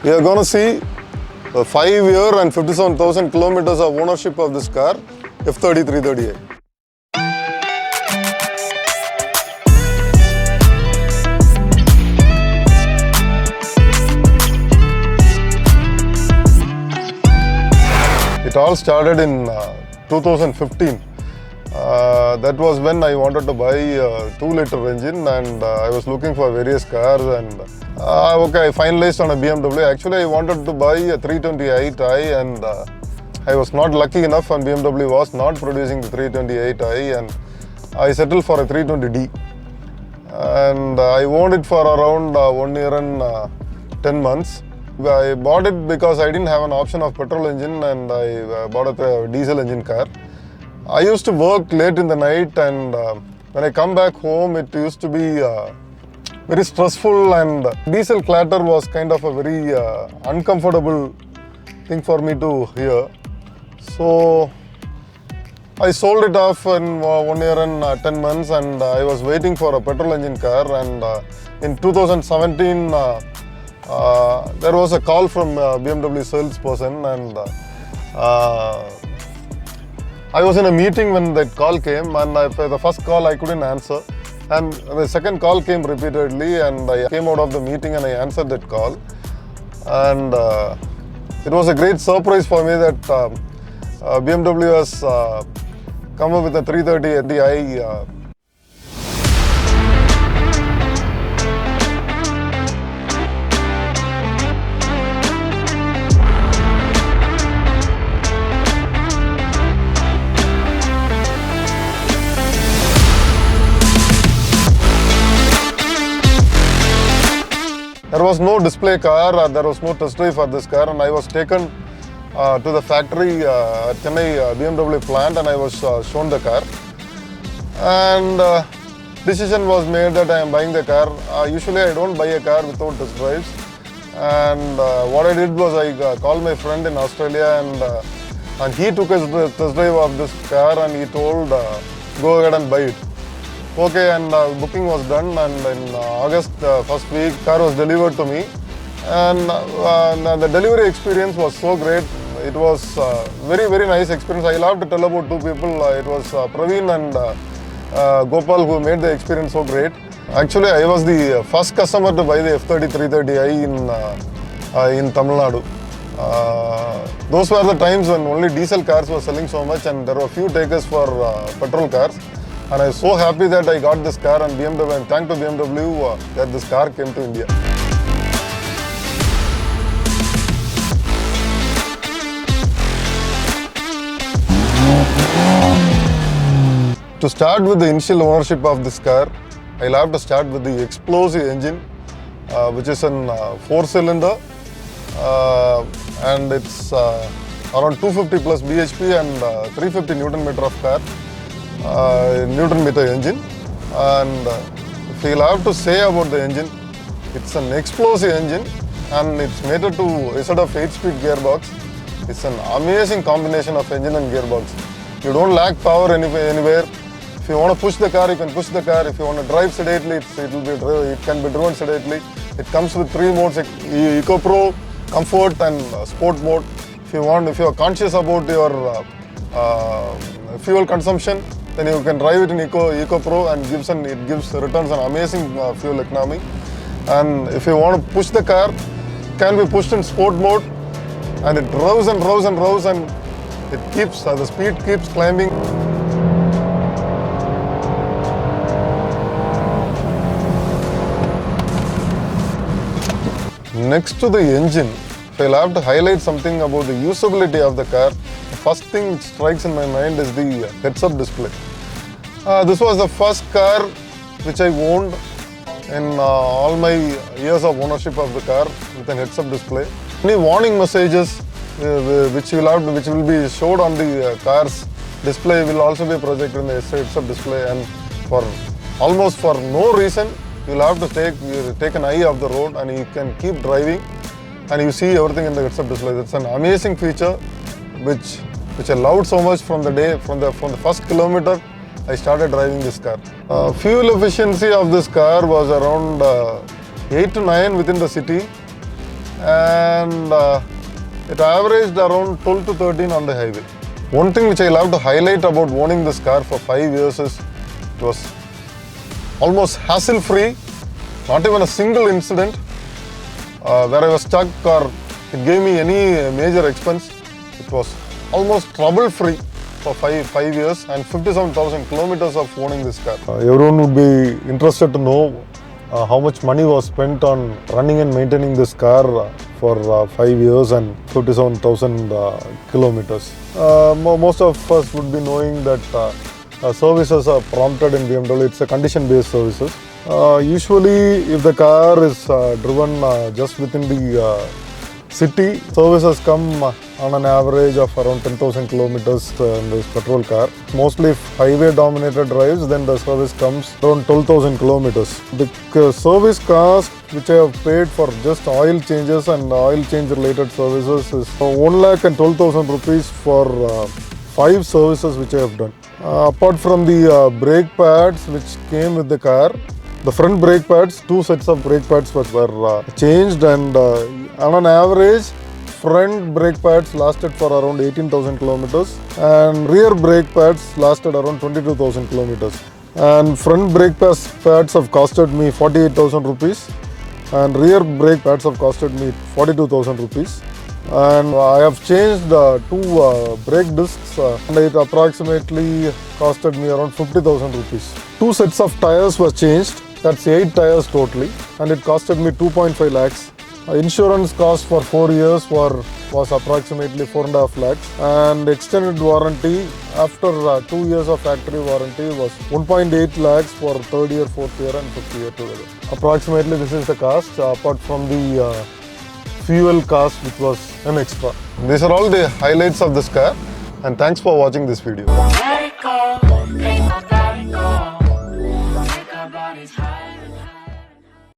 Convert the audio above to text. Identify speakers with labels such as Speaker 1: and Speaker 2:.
Speaker 1: We are going to see a 5-year and 57,000 kilometers of ownership of this car, F30 330i. It all started in 2015. That was when I wanted to buy a 2-liter engine, and I was looking for various cars, and I finalized on a BMW. Actually, I wanted to buy a 328i, and I was not lucky enough, and BMW was not producing the 328i, and I settled for a 320d. And I owned it for around 1 year and 10 months. I bought it because I didn't have an option of petrol engine, and I bought a diesel engine car. I used to work late in the night, and when I come back home, it used to be very stressful, and diesel clatter was kind of a very uncomfortable thing for me to hear. So I sold it off in 1 year and 10 months, and I was waiting for a petrol engine car. And in 2017, there was a call from BMW salesperson, and I was in a meeting when that call came, and the first call I couldn't answer, and the second call came repeatedly, and I came out of the meeting and I answered that call. And it was a great surprise for me that BMW has come up with a 330i. There was no display car, there was no test drive for this car, and I was taken to the factory at Chennai BMW plant, and I was shown the car. And decision was made that I am buying the car. Usually I don't buy a car without test drives. And what I did was I called my friend in Australia, and he took his test drive of this car, and he told, go ahead and buy it. Okay, and booking was done, and in August first week, car was delivered to me, and the delivery experience was so great. It was very nice experience. I love to tell about two people. It was Praveen and Gopal who made the experience so great. Actually, I was the first customer to buy the F30 330i in Tamil Nadu. Those were the times when only diesel cars were selling so much, and there were few takers for petrol cars. And I was so happy that I got this car, and BMW, and thank to BMW that this car came to India. To start with the initial ownership of this car, I'll have to start with the explosive engine, which is an 4-cylinder, and it's around 250 plus bhp and 350 Newton meter of car. Newton meter engine. And if you'll have to say about the engine, it's an explosive engine, and it's mated to instead of 8-speed gearbox. It's an amazing combination of engine and gearbox. You don't lack power anywhere. If you want to push the car, you can push the car. If you want to drive sedately, it can be driven sedately. It comes with 3 modes: Eco Pro, Comfort, and Sport mode. If you are conscious about your fuel consumption, then you can drive it in Eco Pro, and it returns an amazing fuel economy. And if you want to push the car, it can be pushed in sport mode, and it rows and rows and rows, and it keeps the speed keeps climbing. Next to the engine, if I'll have to highlight something about the usability of the car, the first thing which strikes in my mind is the heads-up display. This was the first car which I owned in all my years of ownership of the car with an heads-up display. Any warning messages which will be showed on the car's display will also be projected in the heads-up display, and for almost for no reason you'll have to take an eye off the road, and you can keep driving and you see everything in the heads-up display. That's an amazing feature which I loved so much from the first kilometer I started driving this car. Fuel efficiency of this car was around 8 to 9 within the city, and it averaged around 12 to 13 on the highway. One thing which I love to highlight about owning this car for 5 years is it was almost hassle-free, not even a single incident where I was stuck or it gave me any major expense. It was almost trouble-free for five years and 57,000 kilometers of owning this car. Everyone would be interested to know how much money was spent on running and maintaining this car for 5 years and 57,000 kilometers. Most of us would be knowing that services are prompted in BMW. It's a condition-based services. Usually, if the car is driven just within the city, services come on an average of around 10,000 kilometers in this petrol car. Mostly if highway dominated drives, then the service comes around 12,000 kilometers. The service cost which I have paid for just oil changes and oil change related services is 1,12,000 rupees for 5 services which I have done. Apart from the brake pads which came with the car, the front brake pads, 2 sets of brake pads were changed, and on an average, front brake pads lasted for around 18,000 kilometers and rear brake pads lasted around 22,000 kilometers. And front brake pads have costed me 48,000 rupees and rear brake pads have costed me 42,000 rupees. And I have changed 2 brake discs and it approximately costed me around 50,000 rupees. 2 sets of tires were changed. That's 8 tires totally, and it costed me 2.5 lakhs. Insurance cost for 4 years was approximately 4.5 lakhs, and extended warranty after 2 years of factory warranty was 1.8 lakhs for 3rd year, 4th year and 5th year together. Approximately this is the cost apart from the fuel cost which was an extra. These are all the highlights of this car, and thanks for watching this video.